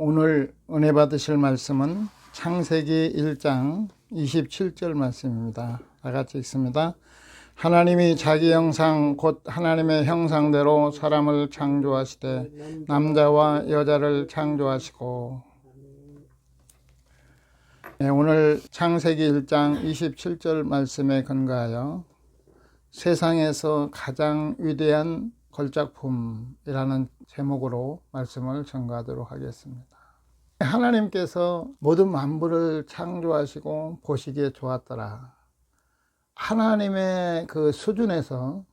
오늘 은혜 받으실 말씀은 창세기 1장 27절 말씀입니다. 다 같이 읽습니다. 하나님이 자기 형상 곧 하나님의 형상대로 사람을 창조하시되 남자와 여자를 창조하시고. 오늘 창세기 1장 27절 말씀에 근거하여 세상에서 가장 위대한 걸작품이라는 제목으로 말씀을 전가하도록 하겠습니다. 하나님께서 모든 만물을 창조하시고 보시기에 좋았더라. 하나님의 그 수준에서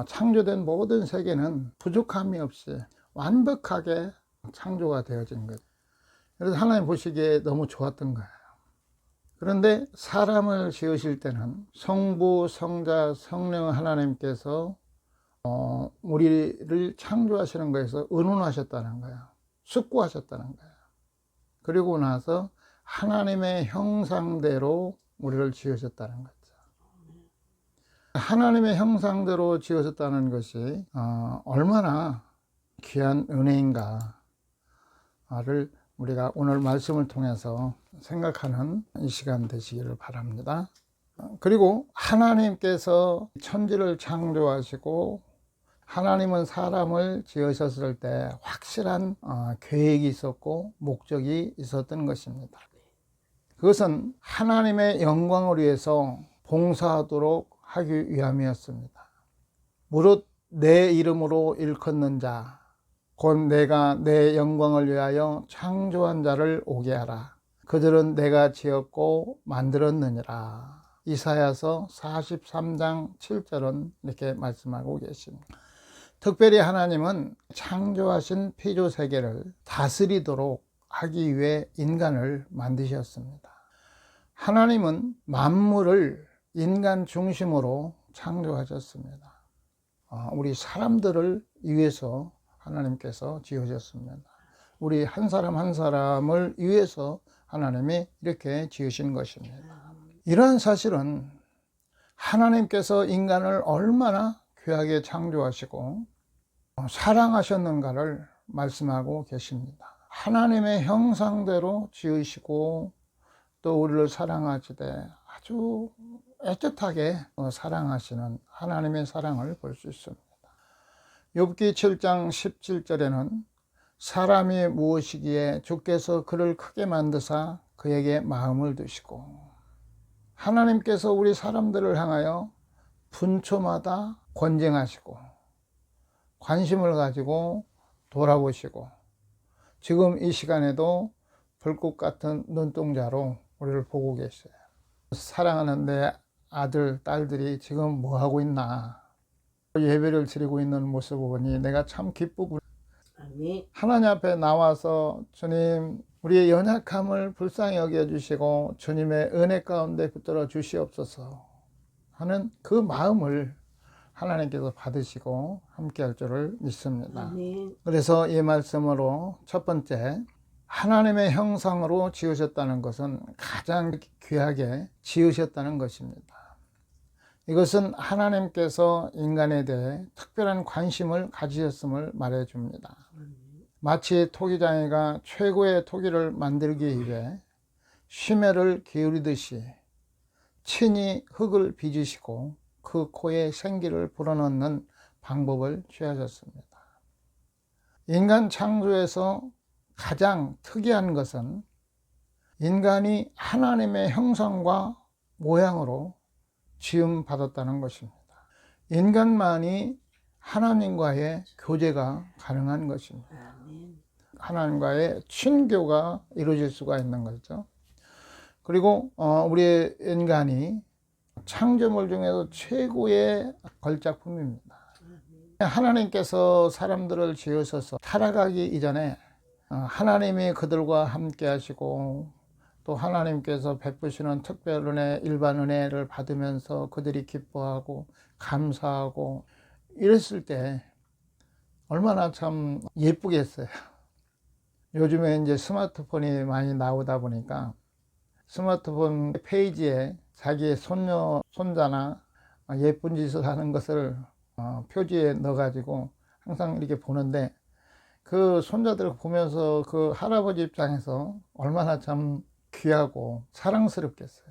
창조된 모든 세계는 부족함이 없이 완벽하게 창조가 되어진 거예요. 그래서 하나님 보시기에 너무 좋았던 거예요. 그런데 사람을 지으실 때는 성부, 성자, 성령 하나님께서 우리를 창조하시는 거에서 의논하셨다는 거예요. 숙고하셨다는 거예요. 그리고 나서 하나님의 형상대로 우리를 지으셨다는 거죠. 하나님의 형상대로 지으셨다는 것이 얼마나 귀한 은혜인가를 우리가 오늘 말씀을 통해서 생각하는 이 시간 되시기를 바랍니다. 그리고 하나님께서 천지를 창조하시고 하나님은 사람을 지으셨을 때 확실한 계획이 있었고 목적이 있었던 것입니다. 그것은 하나님의 영광을 위해서 봉사하도록 하기 위함이었습니다. 무릇 내 이름으로 일컫는 자 곧 내가 내 영광을 위하여 창조한 자를 오게 하라. 그들은 내가 지었고 만들었느니라. 이사야서 43장 7절은 이렇게 말씀하고 계십니다. 특별히 하나님은 창조하신 피조세계를 다스리도록 하기 위해 인간을 만드셨습니다. 하나님은 만물을 인간 중심으로 창조하셨습니다. 우리 사람들을 위해서 하나님께서 지으셨습니다. 우리 한 사람 한 사람을 위해서 하나님이 이렇게 지으신 것입니다. 이러한 사실은 하나님께서 인간을 얼마나 귀하게 창조하시고 사랑하셨는가를 말씀하고 계십니다. 하나님의 형상대로 지으시고 또 우리를 사랑하시되 아주 애틋하게 사랑하시는 하나님의 사랑을 볼 수 있습니다. 욥기 7장 17절에는 사람이 무엇이기에 주께서 그를 크게 만드사 그에게 마음을 두시고. 하나님께서 우리 사람들을 향하여 분초마다 권쟁하시고 관심을 가지고 돌아보시고 지금 이 시간에도 불꽃 같은 눈동자로 우리를 보고 계세요. 사랑하는 내 아들, 딸들이 지금 뭐 하고 있나, 예배를 드리고 있는 모습을 보니 내가 참 기쁘고, 하나님 앞에 나와서 주님, 우리의 연약함을 불쌍히 여겨주시고 주님의 은혜 가운데 붙들어 주시옵소서 하는 그 마음을 하나님께서 받으시고 함께 할 줄을 믿습니다. 그래서 이 말씀으로 첫 번째, 하나님의 형상으로 지으셨다는 것은 가장 귀하게 지으셨다는 것입니다. 이것은 하나님께서 인간에 대해 특별한 관심을 가지셨음을 말해줍니다. 마치 토기장이가 최고의 토기를 만들기 위해 심혈을 기울이듯이 친히 흙을 빚으시고 그 코에 생기를 불어넣는 방법을 취하셨습니다. 인간 창조에서 가장 특이한 것은 인간이 하나님의 형상과 모양으로 지음받았다는 것입니다. 인간만이 하나님과의 교제가 가능한 것입니다. 하나님과의 친교가 이루어질 수가 있는 거죠. 그리고 우리 인간이 창조물 중에서 최고의 걸작품입니다. 하나님께서 사람들을 지으셔서 타락하기 이전에 하나님이 그들과 함께 하시고 또 하나님께서 베푸시는 특별 은혜, 일반 은혜를 받으면서 그들이 기뻐하고 감사하고 이랬을 때 얼마나 참 예쁘겠어요. 요즘에 이제 스마트폰이 많이 나오다 보니까 스마트폰 페이지에 자기의 손녀, 손자나 예쁜 짓을 하는 것을 표지에 넣어가지고 항상 이렇게 보는데 그 손자들을 보면서 그 할아버지 입장에서 얼마나 참 귀하고 사랑스럽겠어요.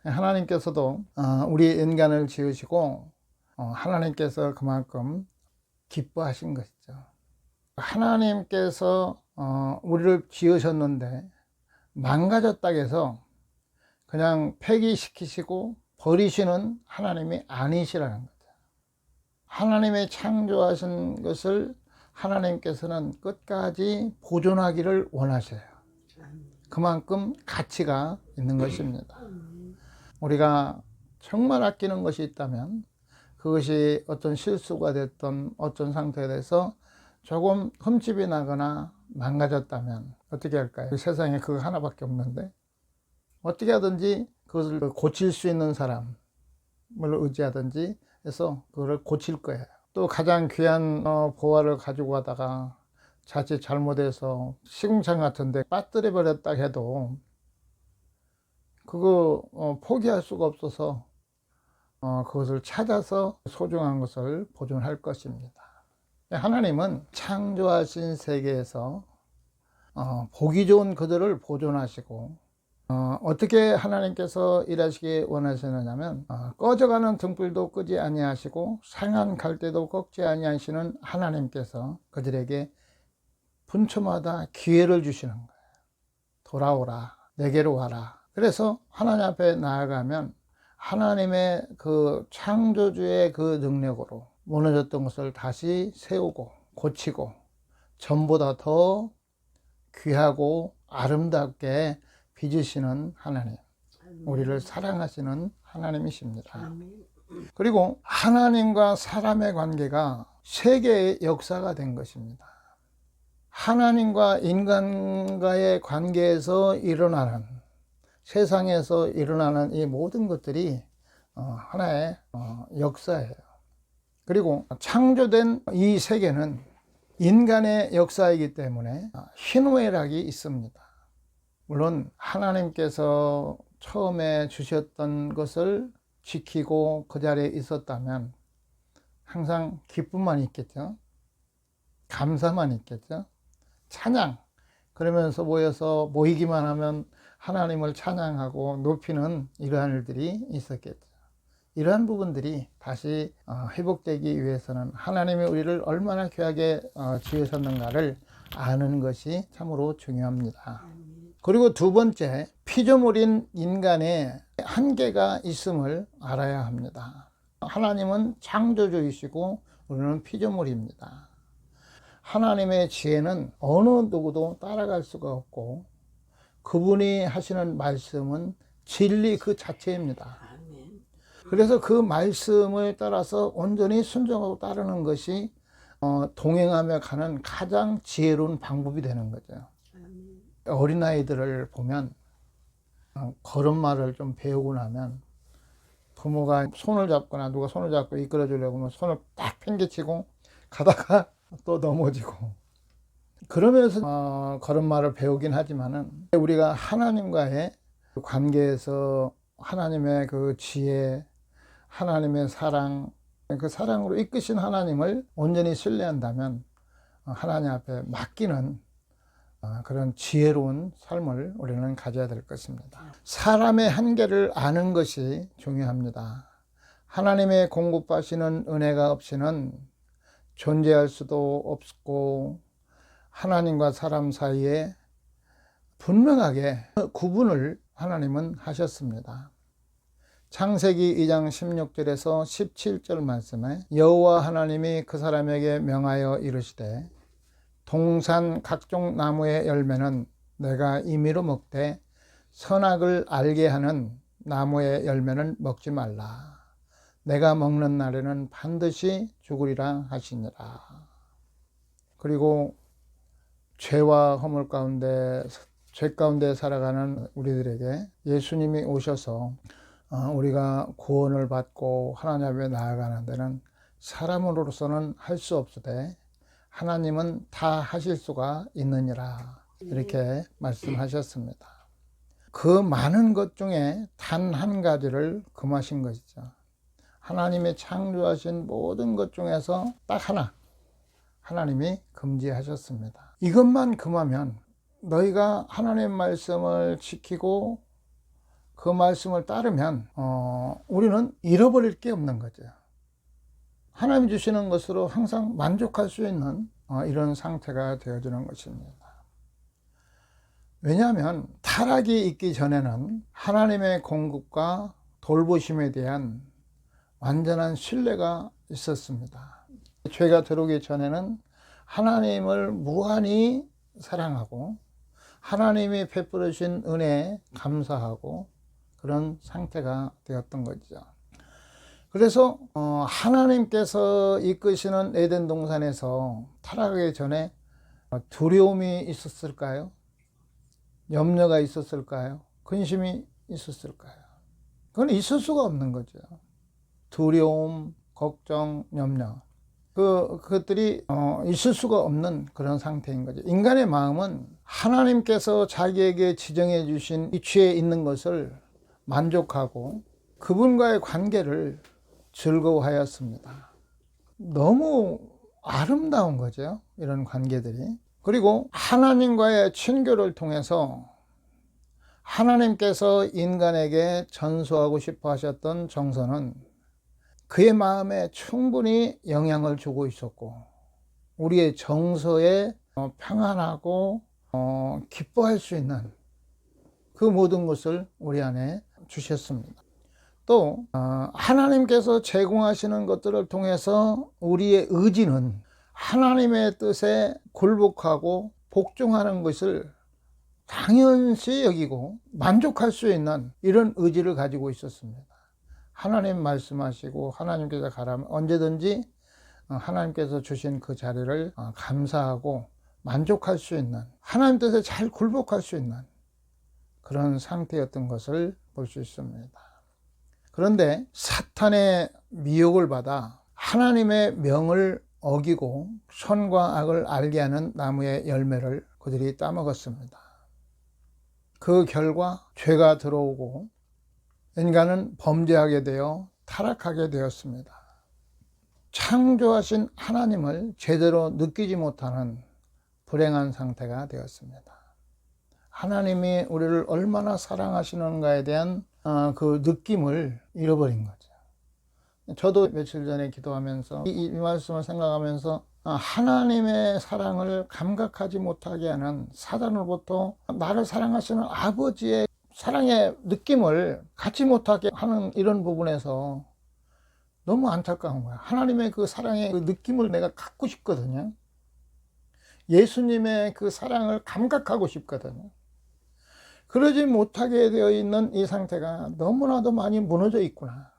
하나님께서도 우리 인간을 지으시고 하나님께서 그만큼 기뻐하신 것이죠. 하나님께서 우리를 지으셨는데 망가졌다고 해서 그냥 폐기시키시고 버리시는 하나님이 아니시라는 거죠. 하나님의 창조하신 것을 하나님께서는 끝까지 보존하기를 원하셔요. 그만큼 가치가 있는 것입니다. 우리가 정말 아끼는 것이 있다면 그것이 어떤 실수가 됐던 어떤 상태에 대해서 조금 흠집이 나거나 망가졌다면 어떻게 할까요? 세상에 그거 하나밖에 없는데 어떻게 하든지 그것을 고칠 수 있는 사람을 의지하든지 해서 그걸 고칠 거예요. 또 가장 귀한 보화를 가지고 가다가 자칫 잘못해서 시궁창 같은데 빠뜨려 버렸다 해도 그거 포기할 수가 없어서 그것을 찾아서 소중한 것을 보존할 것입니다. 하나님은 창조하신 세계에서 보기 좋은 그들을 보존하시고 어떻게 하나님께서 일하시기 원하시느냐면 꺼져가는 등불도 끄지 아니하시고 상한 갈대도 꺾지 아니하시는 하나님께서 그들에게 분초마다 기회를 주시는 거예요. 돌아오라, 내게로 와라. 그래서 하나님 앞에 나아가면 하나님의 그 창조주의 그 능력으로 무너졌던 것을 다시 세우고 고치고 전보다 더 귀하고 아름답게 빚으시는 하나님, 우리를 사랑하시는 하나님이십니다. 그리고 하나님과 사람의 관계가 세계의 역사가 된 것입니다. 하나님과 인간과의 관계에서 일어나는, 세상에서 일어나는 이 모든 것들이 하나의 역사예요. 그리고 창조된 이 세계는 인간의 역사이기 때문에 희노애락이 있습니다. 물론 하나님께서 처음에 주셨던 것을 지키고 그 자리에 있었다면 항상 기쁨만 있겠죠. 감사만 있겠죠. 찬양, 그러면서 모이기만 하면 하나님을 찬양하고 높이는 이러한 일들이 있었겠죠. 이러한 부분들이 다시 회복되기 위해서는 하나님이 우리를 얼마나 귀하게 지으셨는가를 아는 것이 참으로 중요합니다. 그리고 두 번째, 피조물인 인간의 한계가 있음을 알아야 합니다. 하나님은 창조주이시고 우리는 피조물입니다. 하나님의 지혜는 어느 누구도 따라갈 수가 없고 그분이 하시는 말씀은 진리 그 자체입니다. 그래서 그 말씀을 따라서 온전히 순종하고 따르는 것이 동행하며 가는 가장 지혜로운 방법이 되는 거죠. 어린아이들을 보면 걸음마를 좀 배우고 나면 부모가 손을 잡거나 누가 손을 잡고 이끌어 주려고 하면 손을 딱 팽개치고 가다가 또 넘어지고 그러면서 걸음마를 배우긴 하지만은 우리가 하나님과의 관계에서 하나님의 그 지혜, 하나님의 사랑, 그 사랑으로 이끄신 하나님을 온전히 신뢰한다면 하나님 앞에 맡기는 그런 지혜로운 삶을 우리는 가져야 될 것입니다. 사람의 한계를 아는 것이 중요합니다. 하나님의 공급하시는 은혜가 없이는 존재할 수도 없고 하나님과 사람 사이에 분명하게 구분을 하나님은 하셨습니다. 창세기 2장 16절에서 17절 말씀에 여호와 하나님이 그 사람에게 명하여 이르시되 동산 각종 나무의 열매는 내가 임의로 먹되 선악을 알게 하는 나무의 열매는 먹지 말라. 내가 먹는 날에는 반드시 죽으리라 하시니라. 그리고 죄와 허물 가운데, 죄 가운데 살아가는 우리들에게 예수님이 오셔서 우리가 구원을 받고 하나님 앞에 나아가는 데는 사람으로서는 할 수 없으되 하나님은 다 하실 수가 있느니라 이렇게 말씀하셨습니다. 그 많은 것 중에 단 한 가지를 금하신 것이죠. 하나님이 창조하신 모든 것 중에서 딱 하나, 하나님이 금지하셨습니다. 이것만 금하면 너희가 하나님의 말씀을 지키고 그 말씀을 따르면 우리는 잃어버릴 게 없는 거죠. 하나님 주시는 것으로 항상 만족할 수 있는 이런 상태가 되어지는 것입니다. 왜냐하면 타락이 있기 전에는 하나님의 공급과 돌보심에 대한 완전한 신뢰가 있었습니다. 죄가 들어오기 전에는 하나님을 무한히 사랑하고 하나님이 베풀으신 은혜에 감사하고 그런 상태가 되었던 거죠. 그래서 하나님께서 이끄시는 에덴 동산에서 타락하기 전에 두려움이 있었을까요? 염려가 있었을까요? 근심이 있었을까요? 그건 있을 수가 없는 거죠. 두려움, 걱정, 염려 그것들이 있을 수가 없는 그런 상태인 거죠. 인간의 마음은 하나님께서 자기에게 지정해 주신 위치에 있는 것을 만족하고 그분과의 관계를 즐거워하였습니다. 너무 아름다운 거죠, 이런 관계들이. 그리고 하나님과의 친교를 통해서 하나님께서 인간에게 전수하고 싶어 하셨던 정서는 그의 마음에 충분히 영향을 주고 있었고 우리의 정서에 평안하고 기뻐할 수 있는 그 모든 것을 우리 안에 주셨습니다. 또 하나님께서 제공하시는 것들을 통해서 우리의 의지는 하나님의 뜻에 굴복하고 복종하는 것을 당연시 여기고 만족할 수 있는 이런 의지를 가지고 있었습니다. 하나님 말씀하시고 하나님께서 가라면 언제든지 하나님께서 주신 그 자리를 감사하고 만족할 수 있는, 하나님 뜻에 잘 굴복할 수 있는 그런 상태였던 것을 볼 수 있습니다. 그런데 사탄의 미혹을 받아 하나님의 명을 어기고 선과 악을 알게 하는 나무의 열매를 그들이 따먹었습니다. 그 결과 죄가 들어오고 인간은 범죄하게 되어 타락하게 되었습니다. 창조하신 하나님을 제대로 느끼지 못하는 불행한 상태가 되었습니다. 하나님이 우리를 얼마나 사랑하시는가에 대한 그 느낌을 잃어버린 거죠. 저도 며칠 전에 기도하면서 이 말씀을 생각하면서 하나님의 사랑을 감각하지 못하게 하는 사단으로부터 나를 사랑하시는 아버지의 사랑의 느낌을 갖지 못하게 하는 이런 부분에서 너무 안타까운 거야. 하나님의 그 사랑의 그 느낌을 내가 갖고 싶거든요. 예수님의 그 사랑을 감각하고 싶거든요. 그러지 못하게 되어 있는 이 상태가 너무나도 많이 무너져 있구나.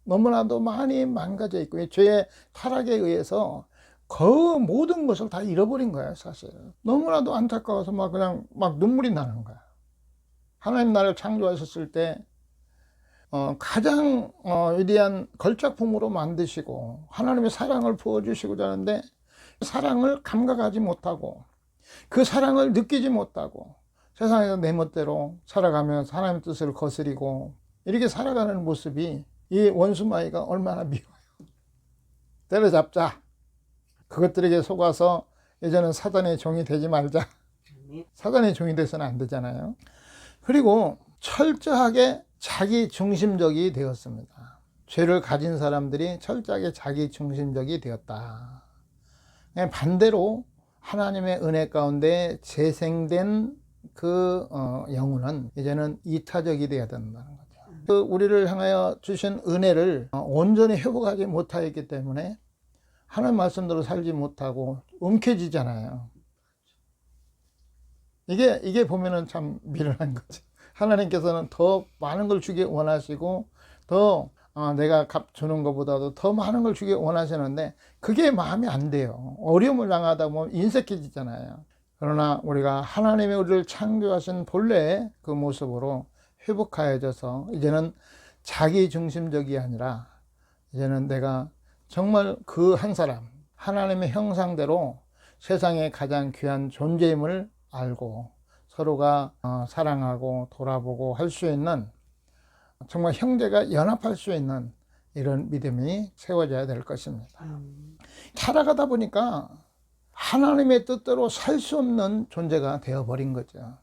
너무나도 많이 망가져 있고, 죄의 타락에 의해서 그 모든 것을 다 잃어버린 거야, 사실. 너무나도 안타까워서 그냥 눈물이 나는 거야. 하나님 나를 창조하셨을 때 가장 위대한 걸작품으로 만드시고 하나님의 사랑을 부어주시고자 하는데 사랑을 감각하지 못하고 그 사랑을 느끼지 못하고 세상에서 내 멋대로 살아가면서 하나님의 뜻을 거스리고 이렇게 살아가는 모습이 이 원수마귀가 얼마나 미워요. 때려잡자. 그것들에게 속아서 이제는 사단의 종이 되지 말자. 사단의 종이 돼서는 안 되잖아요. 그리고 철저하게 자기 중심적이 되었습니다. 죄를 가진 사람들이 철저하게 자기 중심적이 되었다. 반대로 하나님의 은혜 가운데 재생된 그 영혼은 이제는 이타적이 되어야 된다는 거죠. 그 우리를 향하여 주신 은혜를 온전히 회복하지 못하였기 때문에 하나님 말씀대로 살지 못하고 움켜쥐잖아요. 이게 보면은 참 미련한 거죠. 하나님께서는 더 많은 걸 주기 원하시고 더 내가 값 주는 것보다도 더 많은 걸 주기 원하시는데 그게 마음에 안 돼요. 어려움을 당하다 보면 인색해지잖아요. 그러나 우리가 하나님이 우리를 창조하신 본래의 그 모습으로 회복하여져서 이제는 자기 중심적이 아니라 이제는 내가 정말 그 한 사람, 하나님의 형상대로 세상에 가장 귀한 존재임을 알고 서로가 사랑하고 돌아보고 할 수 있는, 정말 형제가 연합할 수 있는 이런 믿음이 세워져야 될 것입니다. 살아가다 보니까 하나님의 뜻대로 살 수 없는 존재가 되어버린 거죠.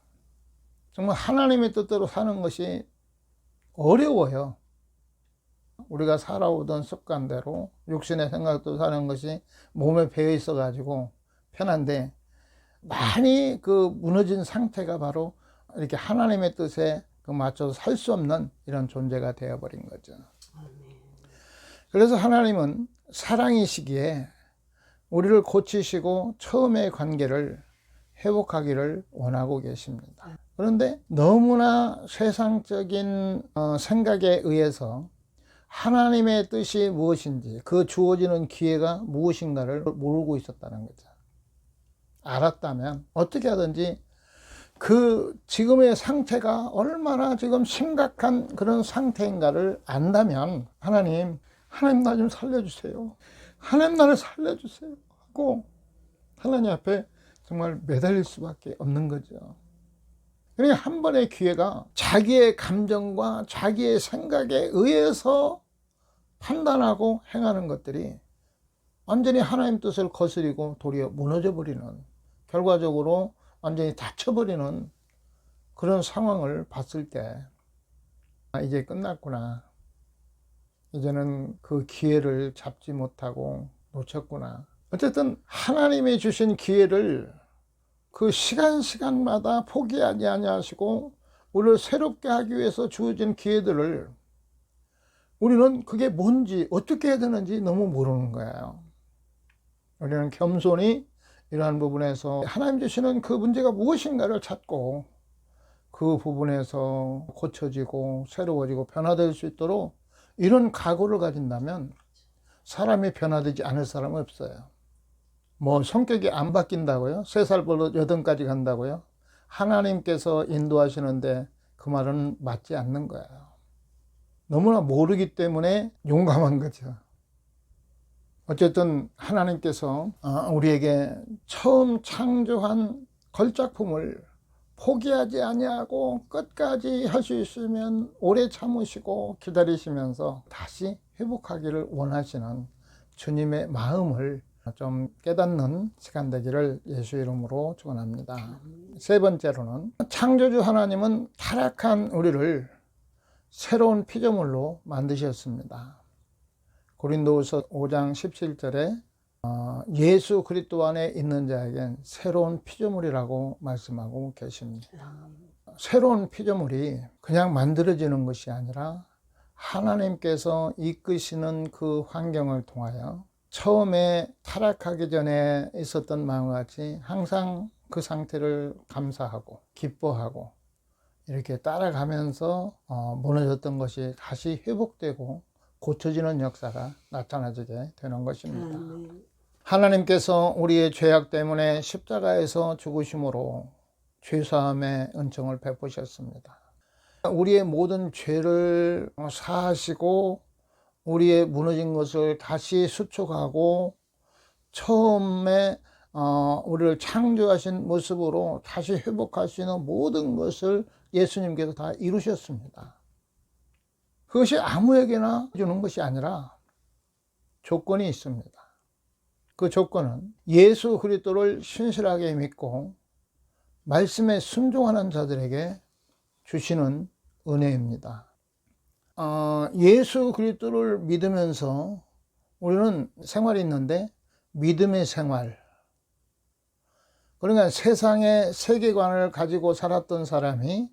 정말 하나님의 뜻대로 사는 것이 어려워요. 우리가 살아오던 습관대로 육신의 생각도 사는 것이 몸에 배어 있어 가지고 편한데, 많이 그 무너진 상태가 바로 이렇게 하나님의 뜻에 맞춰서 살 수 없는 이런 존재가 되어버린 거죠. 그래서 하나님은 사랑이시기에 우리를 고치시고 처음의 관계를 회복하기를 원하고 계십니다. 그런데 너무나 세상적인 생각에 의해서 하나님의 뜻이 무엇인지, 그 주어지는 기회가 무엇인가를 모르고 있었다는 거죠. 알았다면 어떻게 하든지 그 지금의 상태가 얼마나 지금 심각한 그런 상태인가를 안다면, 하나님 나 좀 살려주세요, 하나님 나를 살려주세요 하고 하나님 앞에 정말 매달릴 수밖에 없는 거죠. 그러니까 한 번의 기회가 자기의 감정과 자기의 생각에 의해서 판단하고 행하는 것들이 완전히 하나님 뜻을 거스리고 도리어 무너져 버리는, 결과적으로 완전히 닫혀버리는 그런 상황을 봤을 때, 이제 끝났구나, 이제는 그 기회를 잡지 못하고 놓쳤구나. 어쨌든 하나님이 주신 기회를 그 시간마다 포기하지 아니하시고 우리를 새롭게 하기 위해서 주어진 기회들을 우리는 그게 뭔지 어떻게 해야 되는지 너무 모르는 거예요. 우리는 겸손히 이러한 부분에서 하나님 주시는 그 문제가 무엇인가를 찾고 그 부분에서 고쳐지고 새로워지고 변화될 수 있도록 이런 각오를 가진다면 사람이 변화되지 않을 사람은 없어요. 뭐 성격이 안 바뀐다고요? 3살 버릇 8까지 간다고요? 하나님께서 인도하시는데 그 말은 맞지 않는 거예요. 너무나 모르기 때문에 용감한 거죠. 어쨌든 하나님께서 우리에게 처음 창조한 걸작품을 포기하지 아니하고 끝까지 할 수 있으면 오래 참으시고 기다리시면서 다시 회복하기를 원하시는 주님의 마음을 좀 깨닫는 시간 되기를 예수 이름으로 축원합니다. 세 번째로는 창조주 하나님은 타락한 우리를 새로운 피조물로 만드셨습니다. 고린도후서 5장 17절에 예수 그리스도 안에 있는 자에겐 새로운 피조물이라고 말씀하고 계십니다. 새로운 피조물이 그냥 만들어지는 것이 아니라 하나님께서 이끄시는 그 환경을 통하여 처음에 타락하기 전에 있었던 마음과 같이 항상 그 상태를 감사하고 기뻐하고 이렇게 따라가면서 무너졌던 것이 다시 회복되고 고쳐지는 역사가 나타나게 되는 것입니다. 하나님께서 우리의 죄악 때문에 십자가에서 죽으심으로 죄사함의 은총을 베푸셨습니다. 우리의 모든 죄를 사하시고 우리의 무너진 것을 다시 수축하고 처음에 우리를 창조하신 모습으로 다시 회복할 수 있는 모든 것을 예수님께서 다 이루셨습니다. 그것이 아무에게나 주는 것이 아니라 조건이 있습니다. 그 조건은 예수 그리스도를 신실하게 믿고 말씀에 순종하는 자들에게 주시는 은혜입니다. 예수 그리스도를 믿으면서 우리는 생활이 있는데 믿음의 생활, 그러니까 세상의 세계관을 가지고 살았던 사람이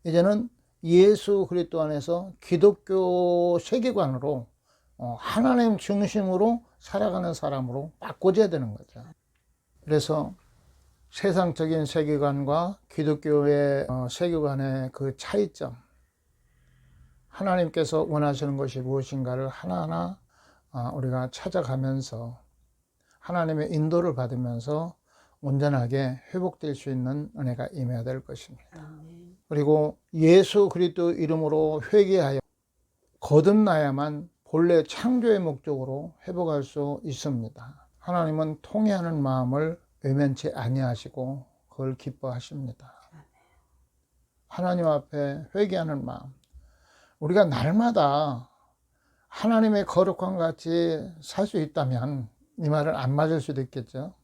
이제는 예수 그리스도 안에서 기독교 세계관으로 하나님 중심으로 살아가는 사람으로 바꿔줘야 되는 거죠. 그래서 세상적인 세계관과 기독교의 세계관의 그 차이점, 하나님께서 원하시는 것이 무엇인가를 하나하나 우리가 찾아가면서 하나님의 인도를 받으면서 온전하게 회복될 수 있는 은혜가 임해야 될 것입니다. 그리고 예수 그리스도 이름으로 회개하여 거듭나야만 본래 창조의 목적으로 회복할 수 있습니다. 하나님은 통회하는 마음을 외면치 아니하시고 그걸 기뻐하십니다. 하나님 앞에 회개하는 마음, 우리가 날마다 하나님의 거룩함 같이 살 수 있다면 이 말은 안 맞을 수도 있겠죠.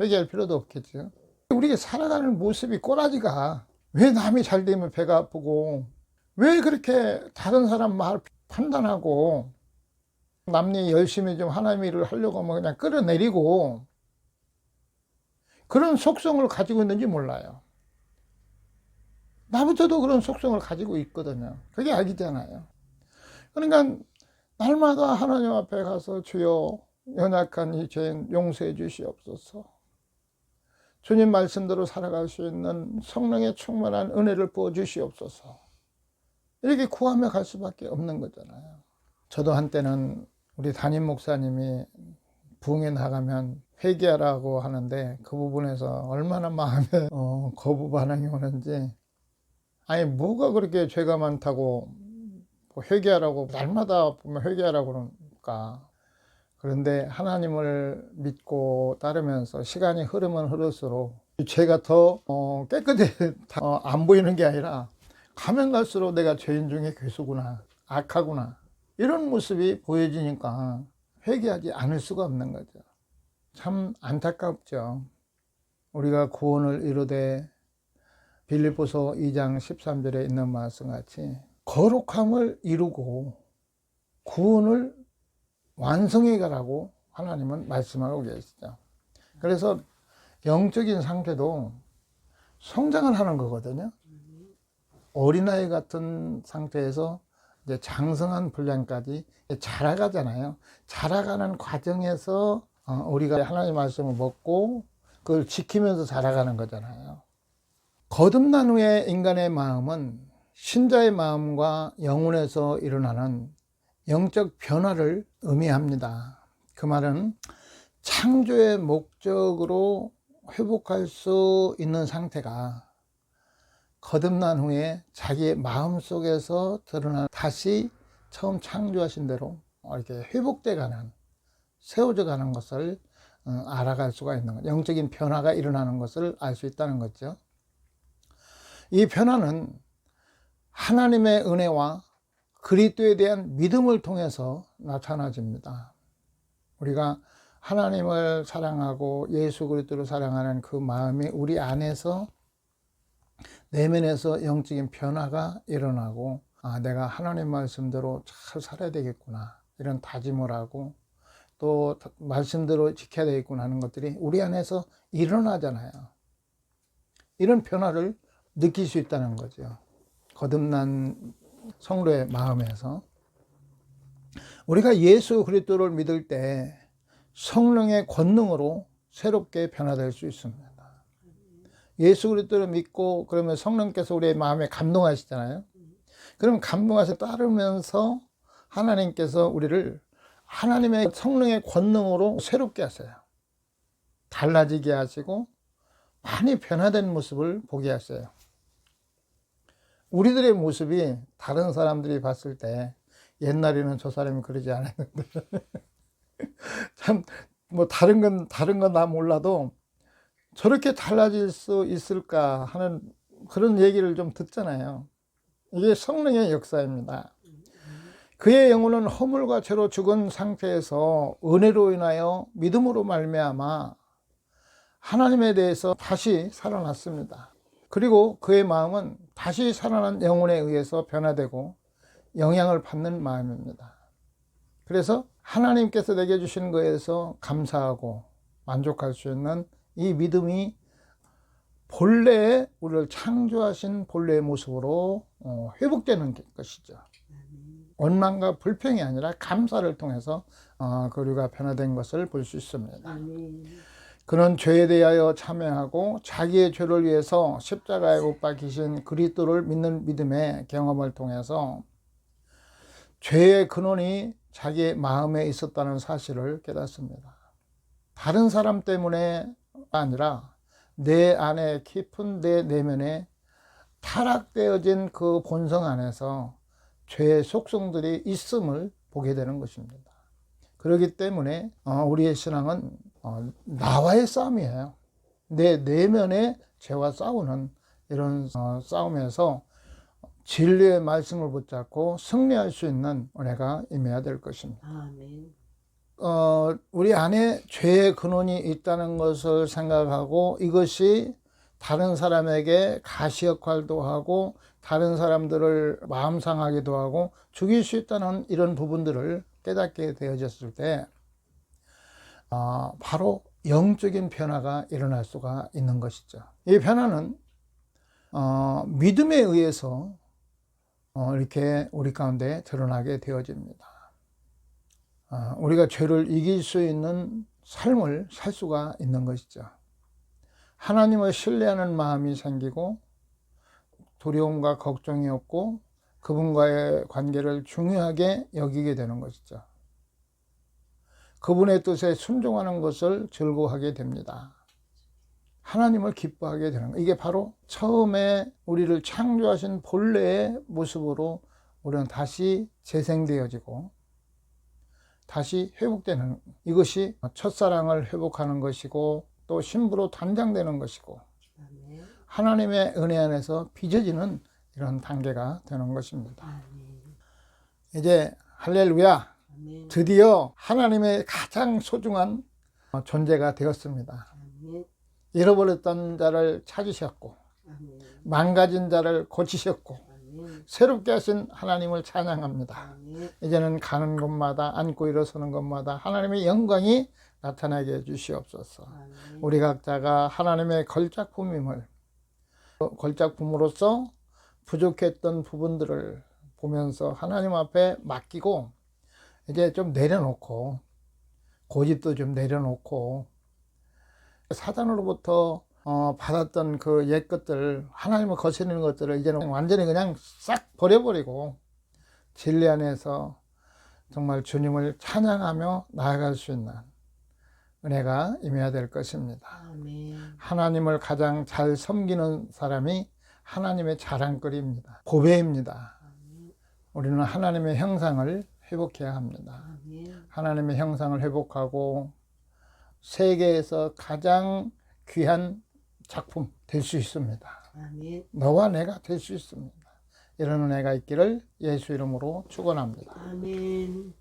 회개할 필요도 없겠죠. 우리가 살아가는 모습이 꼬라지가 왜 남이 잘 되면 배가 아프고 왜 그렇게 다른 사람 말 판단하고 남이 열심히 좀 하나님 일을 하려고 하면 그냥 끌어내리고 그런 속성을 가지고 있는지 몰라요. 나부터도 그런 속성을 가지고 있거든요. 그게 악이잖아요. 그러니까 날마다 하나님 앞에 가서 주여 연약한 이 죄인 용서해 주시옵소서. 주님 말씀대로 살아갈 수 있는 성령의 충만한 은혜를 부어 주시옵소서. 이렇게 구하며 갈 수밖에 없는 거잖아요. 저도 한때는 우리 담임 목사님이 부흥에 나가면 회개하라고 하는데 그 부분에서 얼마나 마음에 거부 반응이 오는지, 아니 뭐가 그렇게 죄가 많다고 회개하라고 날마다 보면 회개하라고 그러니까. 그런데 하나님을 믿고 따르면서 시간이 흐르면 흐를수록 죄가 더 깨끗해 안 보이는 게 아니라 가면 갈수록 내가 죄인 중에 괴수구나, 악하구나, 이런 모습이 보여지니까 회개하지 않을 수가 없는 거죠. 참 안타깝죠. 우리가 구원을 이루되 빌립보서 2장 13절에 있는 말씀같이 거룩함을 이루고 구원을 완성해 가라고 하나님은 말씀하고 계시죠. 그래서 영적인 상태도 성장을 하는 거거든요. 어린아이 같은 상태에서 이제 장성한 분량까지 자라가잖아요. 자라가는 과정에서 우리가 하나님의 말씀을 먹고 그걸 지키면서 자라가는 거잖아요. 거듭난 후에 인간의 마음은 신자의 마음과 영혼에서 일어나는 영적 변화를 의미합니다. 그 말은 창조의 목적으로 회복할 수 있는 상태가 거듭난 후에 자기의 마음 속에서 드러나 다시 처음 창조하신 대로 이렇게 회복돼 가는, 세워져 가는 것을 알아갈 수가 있는 거죠. 영적인 변화가 일어나는 것을 알 수 있다는 거죠. 이 변화는 하나님의 은혜와 그리스도에 대한 믿음을 통해서 나타나집니다. 우리가 하나님을 사랑하고 예수 그리스도를 사랑하는 그 마음이 우리 안에서 내면에서 영적인 변화가 일어나고, 내가 하나님 말씀대로 잘 살아야 되겠구나, 이런 다짐을 하고 또 말씀대로 지켜야 되겠구나 하는 것들이 우리 안에서 일어나잖아요. 이런 변화를 느낄 수 있다는 거죠. 거듭난 성도의 마음에서 우리가 예수 그리스도를 믿을 때 성령의 권능으로 새롭게 변화될 수 있습니다. 예수 그리스도를 믿고 그러면 성령께서 우리의 마음에 감동하시잖아요. 그럼 감동하셔 따르면서 하나님께서 우리를 하나님의 성령의 권능으로 새롭게 하세요. 달라지게 하시고 많이 변화된 모습을 보게 하세요. 우리들의 모습이 다른 사람들이 봤을 때 옛날에는 저 사람이 그러지 않았는데 참 뭐 다른 건 나 몰라도 저렇게 달라질 수 있을까 하는 그런 얘기를 좀 듣잖아요. 이게 성령의 역사입니다. 그의 영혼은 허물과 죄로 죽은 상태에서 은혜로 인하여 믿음으로 말미암아 하나님에 대해서 다시 살아났습니다. 그리고 그의 마음은 다시 살아난 영혼에 의해서 변화되고 영향을 받는 마음입니다. 그래서 하나님께서 내게 주신 것에서 감사하고 만족할 수 있는 이 믿음이 본래의 우리를 창조하신 본래의 모습으로 회복되는 것이죠. 원망과 불평이 아니라 감사를 통해서 우리가 변화된 것을 볼 수 있습니다. 그는 죄에 대하여 참회하고 자기의 죄를 위해서 십자가에 못 박히신 그리스도를 믿는 믿음의 경험을 통해서 죄의 근원이 자기의 마음에 있었다는 사실을 깨닫습니다. 다른 사람 때문에 아니라 내 안에 깊은 내 내면에 타락되어진 그 본성 안에서 죄의 속성들이 있음을 보게 되는 것입니다. 그렇기 때문에 우리의 신앙은 나와의 싸움이에요. 내 내면의 죄와 싸우는 이런 싸움에서 진리의 말씀을 붙잡고 승리할 수 있는 은혜가 임해야 될 것입니다. 아멘. 우리 안에 죄의 근원이 있다는 것을 생각하고 이것이 다른 사람에게 가시 역할도 하고 다른 사람들을 마음 상하기도 하고 죽일 수 있다는 이런 부분들을 깨닫게 되어졌을 때 바로 영적인 변화가 일어날 수가 있는 것이죠. 이 변화는 믿음에 의해서 이렇게 우리 가운데 드러나게 되어집니다. 우리가 죄를 이길 수 있는 삶을 살 수가 있는 것이죠. 하나님을 신뢰하는 마음이 생기고 두려움과 걱정이 없고 그분과의 관계를 중요하게 여기게 되는 것이죠. 그분의 뜻에 순종하는 것을 즐거워하게 됩니다. 하나님을 기뻐하게 되는 거예요. 이게 바로 처음에 우리를 창조하신 본래의 모습으로 우리는 다시 재생되어지고 다시 회복되는, 이것이 첫사랑을 회복하는 것이고 또 신부로 단장되는 것이고 하나님의 은혜 안에서 빚어지는 이런 단계가 되는 것입니다. 이제 할렐루야, 드디어 하나님의 가장 소중한 존재가 되었습니다. 잃어버렸던 자를 찾으셨고 망가진 자를 고치셨고 새롭게 하신 하나님을 찬양합니다. 이제는 가는 곳마다 앉고 일어서는 곳마다 하나님의 영광이 나타나게 해주시옵소서. 우리 각자가 하나님의 걸작품임을, 걸작품으로서 부족했던 부분들을 보면서 하나님 앞에 맡기고 이제 좀 내려놓고 고집도 좀 내려놓고 사단으로부터 받았던 그 옛 것들, 하나님을 거스르는 것들을 이제는 완전히 그냥 싹 버려버리고 진리 안에서 정말 주님을 찬양하며 나아갈 수 있는 은혜가 임해야 될 것입니다. 아멘. 하나님을 가장 잘 섬기는 사람이 하나님의 자랑거리입니다. 고배입니다. 우리는 하나님의 형상을 회복해야 합니다. 아멘. 하나님의 형상을 회복하고 세계에서 가장 귀한 작품 될 수 있습니다. 아멘. 너와 내가 될 수 있습니다. 이런 은혜가 있기를 예수 이름으로 축원합니다. 아멘.